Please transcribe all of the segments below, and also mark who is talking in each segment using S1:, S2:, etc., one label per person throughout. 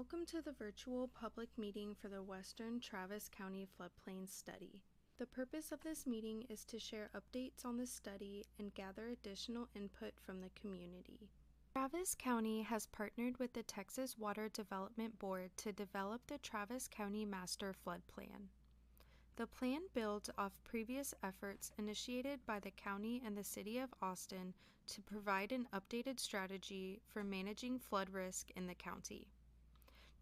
S1: Welcome to the virtual public meeting for the Western Travis County Floodplain Study. The purpose of this meeting is to share updates on the study and gather additional input from the community. Travis County has partnered with the Texas Water Development Board to develop the Travis County Master Flood Plan. The plan builds off previous efforts initiated by the county and the city of Austin to provide an updated strategy for managing flood risk in the county.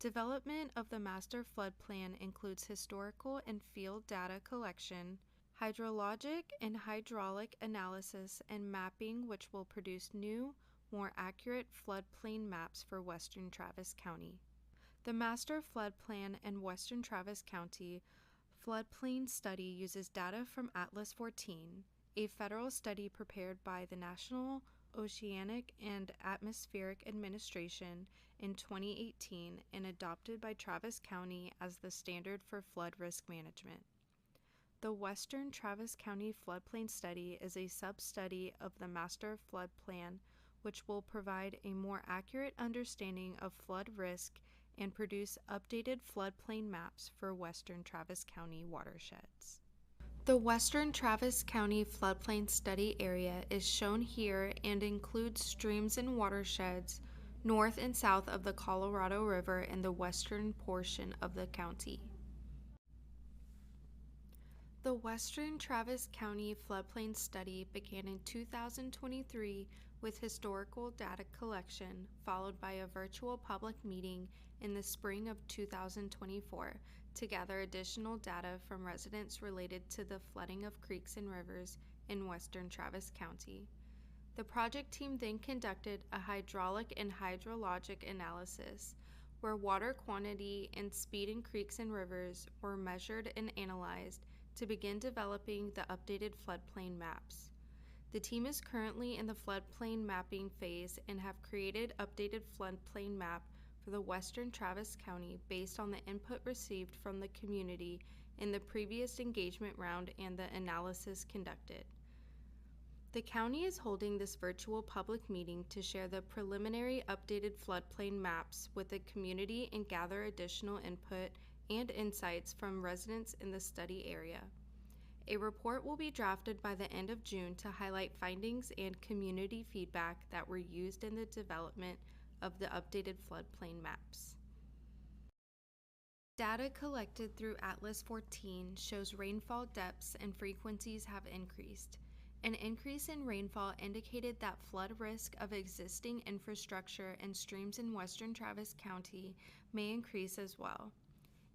S1: Development of the Master Flood Plan includes historical and field data collection, hydrologic and hydraulic analysis, and mapping, which will produce new, more accurate floodplain maps for Western Travis County. The Master Flood Plan and Western Travis County Floodplain Study uses data from Atlas 14, a federal study prepared by the National Oceanic and Atmospheric Administration in 2018 and adopted by Travis County as the standard for flood risk management. The Western Travis County Floodplain Study is a sub-study of the Master Flood Plan, which will provide a more accurate understanding of flood risk and produce updated floodplain maps for Western Travis County watersheds. The Western Travis County Floodplain Study area is shown here and includes streams and watersheds north and south of the Colorado River in the western portion of the county. The Western Travis County Floodplain Study began in 2023 with historical data collection, followed by a virtual public meeting in the spring of 2024 to gather additional data from residents related to the flooding of creeks and rivers in Western Travis County. The project team then conducted a hydraulic and hydrologic analysis, where water quantity and speed in creeks and rivers were measured and analyzed to begin developing the updated floodplain maps. The team is currently in the floodplain mapping phase and have created updated floodplain map for the Western Travis County based on the input received from the community in the previous engagement round and the analysis conducted. The county is holding this virtual public meeting to share the preliminary updated floodplain maps with the community and gather additional input and insights from residents in the study area. A report will be drafted by the end of June to highlight findings and community feedback that were used in the development of the updated floodplain maps. Data collected through Atlas 14 shows rainfall depths and frequencies have increased. An increase in rainfall indicated that flood risk of existing infrastructure and streams in Western Travis County may increase as well.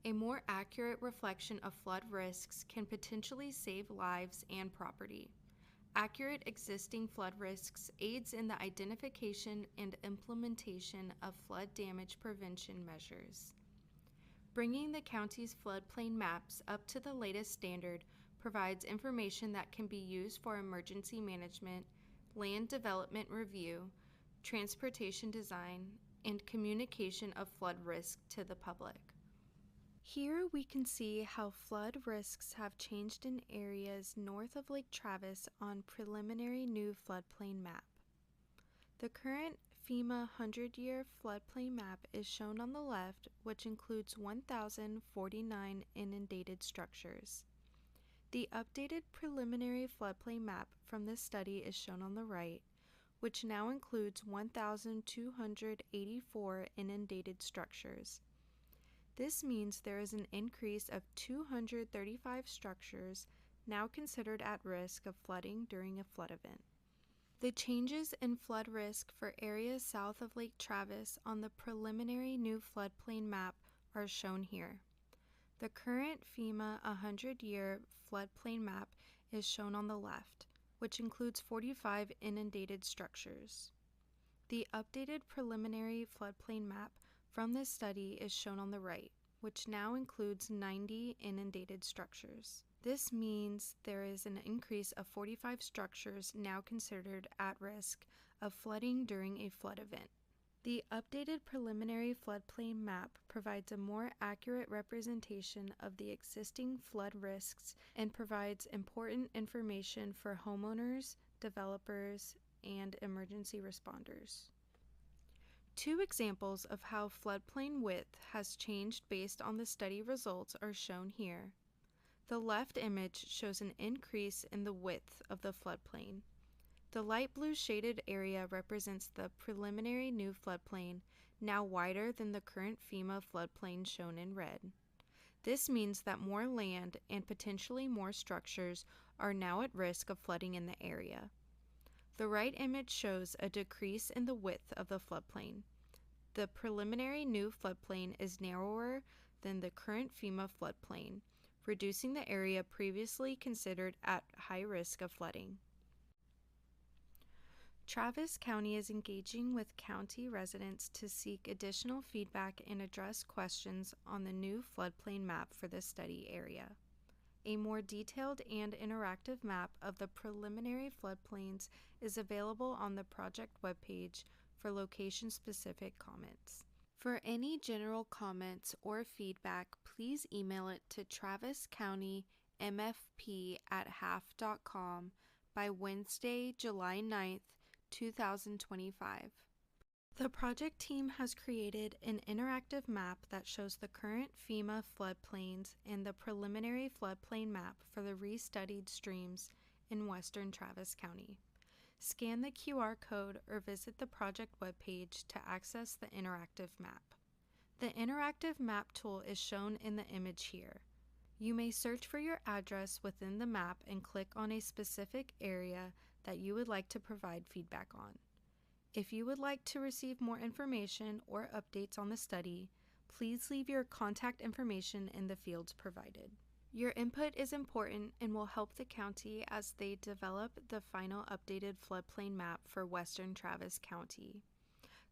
S1: A more accurate reflection of flood risks can potentially save lives and property. Accurate existing flood risks aids in the identification and implementation of flood damage prevention measures. Bringing the county's floodplain maps up to the latest standard provides information that can be used for emergency management, land development review, transportation design, and communication of flood risk to the public. Here we can see how flood risks have changed in areas north of Lake Travis on preliminary new floodplain map. The current FEMA 100-year floodplain map is shown on the left, which includes 1,049 inundated structures. The updated preliminary floodplain map from this study is shown on the right, which now includes 1,284 inundated structures. This means there is an increase of 235 structures now considered at risk of flooding during a flood event. The changes in flood risk for areas south of Lake Travis on the preliminary new floodplain map are shown here. The current FEMA 100-year floodplain map is shown on the left, which includes 45 inundated structures. The updated preliminary floodplain map from this study is shown on the right, which now includes 90 inundated structures. This means there is an increase of 45 structures now considered at risk of flooding during a flood event. The updated preliminary floodplain map provides a more accurate representation of the existing flood risks and provides important information for homeowners, developers, and emergency responders. Two examples of how floodplain width has changed based on the study results are shown here. The left image shows an increase in the width of the floodplain. The light blue shaded area represents the preliminary new floodplain, now wider than the current FEMA floodplain shown in red. This means that more land and potentially more structures are now at risk of flooding in the area. The right image shows a decrease in the width of the floodplain. The preliminary new floodplain is narrower than the current FEMA floodplain, reducing the area previously considered at high risk of flooding. Travis County is engaging with county residents to seek additional feedback and address questions on the new floodplain map for the study area. A more detailed and interactive map of the preliminary floodplains is available on the project webpage for location-specific comments. For any general comments or feedback, please email it to traviscountymfp@half.com by Wednesday, July 9th, 2025. The project team has created an interactive map that shows the current FEMA floodplains and the preliminary floodplain map for the restudied streams in western Travis County. Scan the QR code or visit the project webpage to access the interactive map. The interactive map tool is shown in the image here. You may search for your address within the map and click on a specific area that you would like to provide feedback on. If you would like to receive more information or updates on the study, please leave your contact information in the fields provided. Your input is important and will help the county as they develop the final updated floodplain map for western Travis County.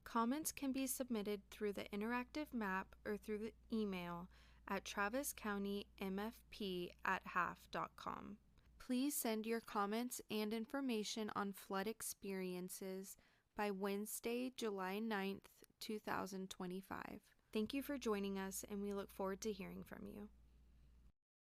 S1: Comments can be submitted through the interactive map or through the email at traviscountymfp@half.com. Please send your comments and information on flood experiences by Wednesday, July 9th, 2025. Thank you for joining us, and we look forward to hearing from you.